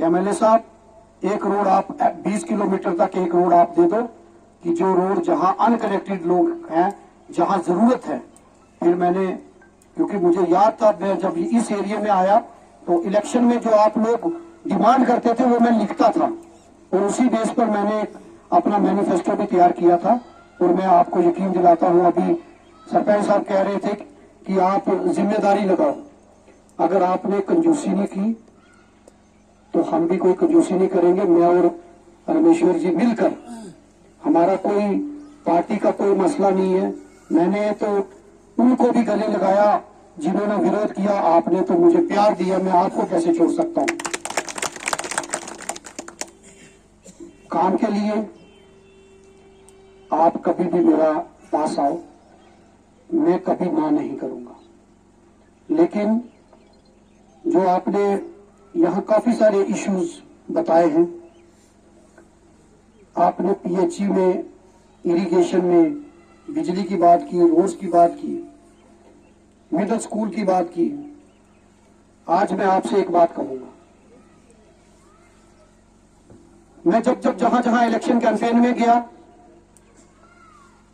कि एमएलए साहब एक रोड आप 20 किलोमीटर तक एक रोड आप दे दो कि जो रोड जहां अनकनेक्टेड लोग हैं, जहां जरूरत है। फिर मैंने, क्योंकि मुझे याद था मैं जब इस एरिया में आया तो इलेक्शन में जो आप लोग डिमांड करते थे वो मैं लिखता था और उसी बेस पर मैंने अपना मैनिफेस्टो भी तैयार किया था। और मैं आपको यकीन दिलाता हूं, अभी सरपंच साहब कह रहे थे कि आप जिम्मेदारी लगाओ। अगर आपने कंजूसी नहीं की तो हम भी कोई कंजूसी नहीं करेंगे। मैं और रमेश्वर जी मिलकर, हमारा कोई पार्टी का कोई मसला नहीं है। मैंने तो उनको भी गले लगाया जिन्होंने विरोध किया, आपने तो मुझे प्यार दिया, मैं आपको कैसे छोड़ सकता हूं। काम के लिए आप कभी भी मेरा पास आओ, मैं कभी ना नहीं करूंगा। लेकिन जो आपने यहां काफी सारे इश्यूज बताए हैं, आपने पीएचई में, इरिगेशन में, बिजली की बात की, रोड्स की बात की, मिडिल स्कूल की बात की। आज मैं आपसे एक बात कहूंगा, मैं जब जहां जहां इलेक्शन कैंपेन में गया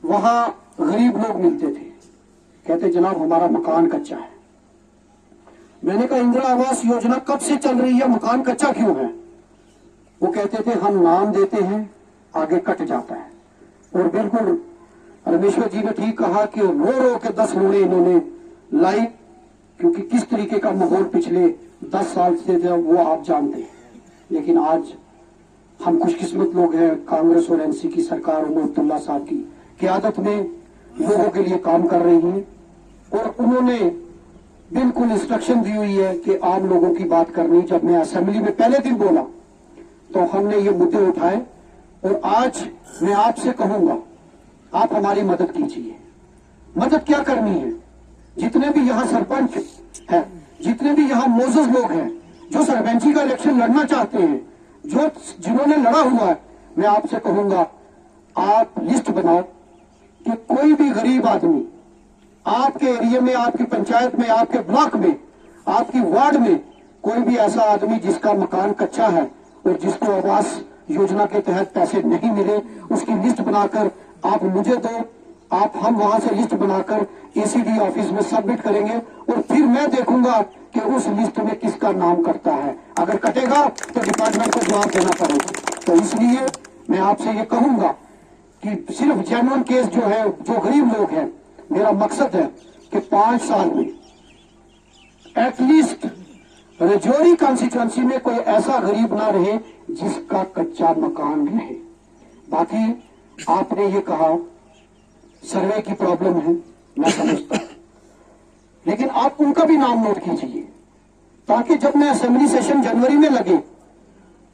वहां गरीब लोग मिलते थे, कहते जनाब हमारा मकान कच्चा है। मैंने कहा इंदिरा आवास योजना कब से चल रही है, मकान कच्चा क्यों है? वो कहते थे हम नाम देते हैं आगे कट जाता है। और बिल्कुल रमेश्वर जी ने ठीक कहा कि रो रो के 10 रोड़े इन्होंने लाई, क्योंकि किस तरीके का माहौल पिछले 10 साल से था वो आप जानते हैं। लेकिन आज हम खुशकिस्मत लोग हैं, कांग्रेस और एनसी की सरकार उमर अब्दुल्ला साहब की क़यादत में लोगों के लिए काम कर रही है। और उन्होंने बिल्कुल इंस्ट्रक्शन दी हुई है कि आम लोगों की बात करनी। जब मैं असेंबली में पहले दिन बोला तो हमने ये मुद्दे उठाए और आज मैं आपसे कहूंगा आप हमारी मदद कीजिए। मदद क्या करनी है, जितने भी यहाँ सरपंच हैं, जितने भी यहाँ मोजज लोग हैं जो सरपंची का इलेक्शन लड़ना चाहते हैं, जो जिन्होंने लड़ा हुआ है, मैं आपसे कहूंगा आप लिस्ट बनाओ कि कोई भी गरीब आदमी आपके एरिया में, आपकी पंचायत में, आपके ब्लॉक में, आपकी वार्ड में कोई भी ऐसा आदमी जिसका मकान कच्चा है और जिसको आवास योजना के तहत पैसे नहीं मिले, उसकी लिस्ट बनाकर आप मुझे दो। हम वहां से लिस्ट बनाकर एसीडी ऑफिस में सबमिट करेंगे और फिर मैं देखूंगा कि उस लिस्ट में किसका नाम कटता है। अगर कटेगा तो डिपार्टमेंट को जवाब देना पड़ेगा। तो इसलिए मैं आपसे ये कहूंगा कि सिर्फ जेन्युइन केस जो है, जो गरीब लोग हैं, मेरा मकसद है कि 5 साल में एटलीस्ट रजौरी कॉन्स्टिट्यूएंसी में कोई ऐसा गरीब ना रहे जिसका कच्चा मकान रहे। बाकी आपने ये कहा सर्वे की प्रॉब्लम है, मैं समझता हूं, लेकिन आप उनका भी नाम नोट कीजिए ताकि जब मैं असेंबली सेशन जनवरी में लगे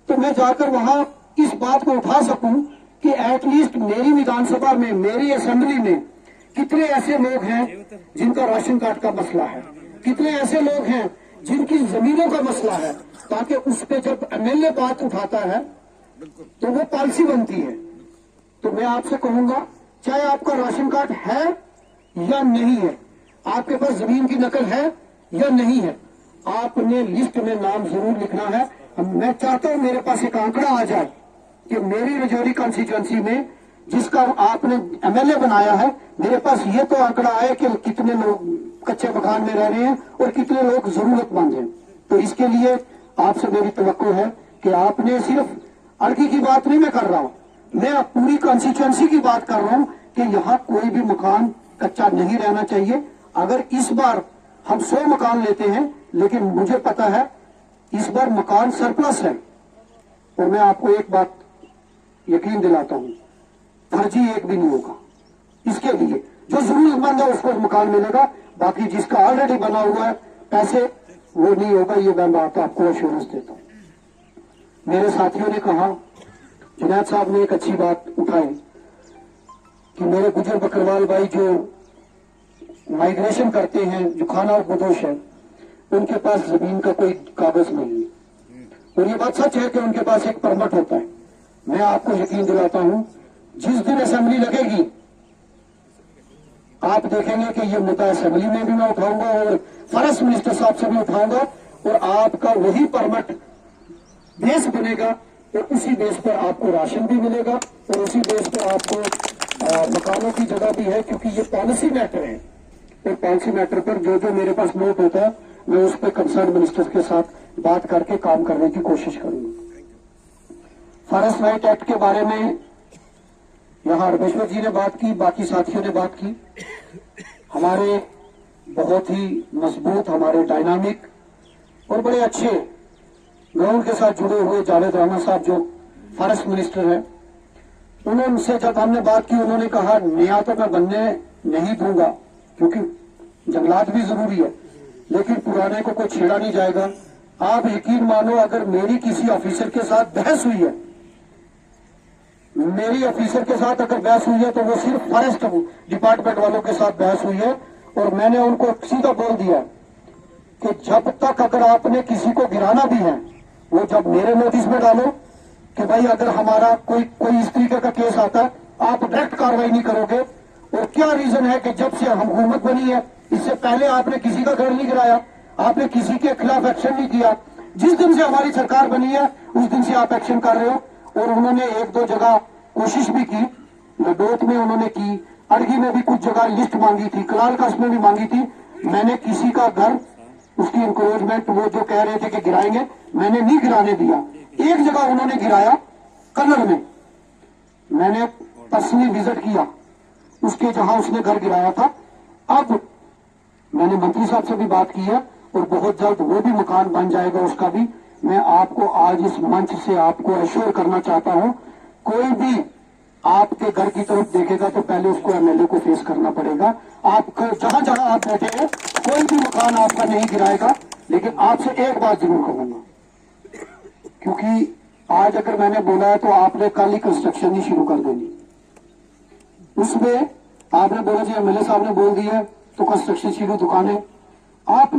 तो मैं जाकर वहां इस बात को उठा सकूं कि एटलीस्ट मेरी विधानसभा में, मेरी असेंबली में कितने ऐसे लोग हैं जिनका राशन कार्ड का मसला है, कितने ऐसे लोग हैं जिनकी जमीनों का मसला है, ताकि उस पर जब एमएलए बात उठाता है तो वो पॉलिसी बनती है। तो मैं आपसे कहूंगा चाहे आपका राशन कार्ड है या नहीं है, आपके पास जमीन की नकल है या नहीं है, आपने लिस्ट में नाम जरूर लिखना है। मैं चाहता हूं मेरे पास एक आंकड़ा आ जाए कि मेरी रजौरी कॉन्स्टिट्यूएंसी में जिसका आपने एमएलए बनाया है, मेरे पास ये तो आंकड़ा आए कि कितने लोग कच्चे मकान में रह रहे हैं और कितने लोग जरूरतमंद हैं। तो इसके लिए आपसे मेरी तवक्को है कि आपने सिर्फ अड़की की बात नहीं मैं कर रहा हूं, मैं पूरी कॉन्स्टिट्यूएंसी की बात कर रहा हूं कि यहाँ कोई भी मकान कच्चा नहीं रहना चाहिए। अगर इस बार हम 100 मकान लेते हैं, लेकिन मुझे पता है इस बार मकान सरप्लस है, और मैं आपको एक बात यकीन दिलाता हूं, फर्जी एक भी नहीं होगा। इसके लिए जो जरूरतमंद है उसको मकान मिलेगा, बाकी जिसका ऑलरेडी बना हुआ है पैसे वो नहीं होगा। ये मैं बात आपको एश्योरेंस देता हूं। मेरे साथियों ने कहा, जुनैद साहब ने एक अच्छी बात उठाई कि मेरे गुजर बकरवाल भाई जो माइग्रेशन करते हैं, जो खाना बदोश है, उनके पास जमीन का कोई कागज नहीं है। और ये बात सच है कि उनके पास एक परमिट होता है। मैं आपको यकीन दिलाता हूं जिस दिन असेंबली लगेगी आप देखेंगे कि ये मुद्दा असेंबली में भी मैं उठाऊंगा और फॉरेस्ट मिनिस्टर साहब से भी उठाऊंगा और आपका वही परमिट बेस बनेगा तो उसी बेस पर आपको राशन भी मिलेगा और उसी बेस पर आपको मकानों की जगह भी है, क्योंकि ये पॉलिसी मैटर है। और पॉलिसी मैटर पर जो जो मेरे पास नोट होता है मैं उस पर कंसर्न मिनिस्टर्स के साथ बात करके काम करने की कोशिश करूंगा। फॉरेस्ट राइट एक्ट के बारे में यहां रमेश्वर जी ने बात की, बाकी साथियों ने बात की। हमारे बहुत ही मजबूत, हमारे डायनामिक और बड़े अच्छे ग्राउंड के साथ जुड़े हुए जावेद राणा साहब जो फॉरेस्ट मिनिस्टर है, उनसे जब हमने बात की उन्होंने कहा नया तो मैं बनने नहीं दूंगा क्योंकि जंगलात भी जरूरी है, लेकिन पुराने को कोई छेड़ा नहीं जाएगा। आप यकीन मानो अगर मेरी किसी ऑफिसर के साथ बहस हुई है, मेरी ऑफिसर के साथ अगर बहस हुई है तो वो सिर्फ फॉरेस्ट डिपार्टमेंट वालों के साथ बहस हुई है, और मैंने उनको सीधा बोल दिया कि जब तक अगर आपने किसी को गिराना भी है वो जब मेरे नोटिस में डालो कि भाई अगर हमारा कोई इस तरीके का केस आता है आप डायरेक्ट कार्रवाई नहीं करोगे। और क्या रीजन है कि जब से हम हुकूमत बनी है इससे पहले आपने किसी का घर नहीं गिराया, आपने किसी के खिलाफ एक्शन नहीं किया। जिस दिन से हमारी सरकार बनी है उस दिन से आप एक्शन कर रहे हो। और उन्होंने एक दो जगह कोशिश भी की, लडोत में उन्होंने की, अड़गी में भी कुछ जगह लिस्ट मांगी थी, कलाल कस्ब में भी मांगी थी। मैंने किसी का घर उसकी इंक्रोचमेंट वो जो कह रहे थे कि गिराएंगे, मैंने नहीं गिराने दिया। एक जगह उन्होंने गिराया कन्नड़ में, मैंने पर्सनली विजिट किया उसके जहां उसने घर गिराया था। अब मैंने मंत्री साहब से भी बात की है और बहुत जल्द वो भी मकान बन जाएगा उसका भी। मैं आपको आज इस मंच से आपको एश्योर करना चाहता हूं, कोई भी आपके घर की तरफ देखेगा तो पहले उसको एमएलए को फेस करना पड़ेगा। आपको जहां जहां आप बैठे हैं कोई भी मकान आपका नहीं गिराएगा। लेकिन आपसे एक बात जरूर कहूंगा, क्योंकि आज अगर मैंने बोला है तो आपने कल ही कंस्ट्रक्शन ही शुरू कर देनी। उसमें आपने बोला जी एमएलए साहब ने बोल दिया तो कंस्ट्रक्शन शुरू, दुकानें आपने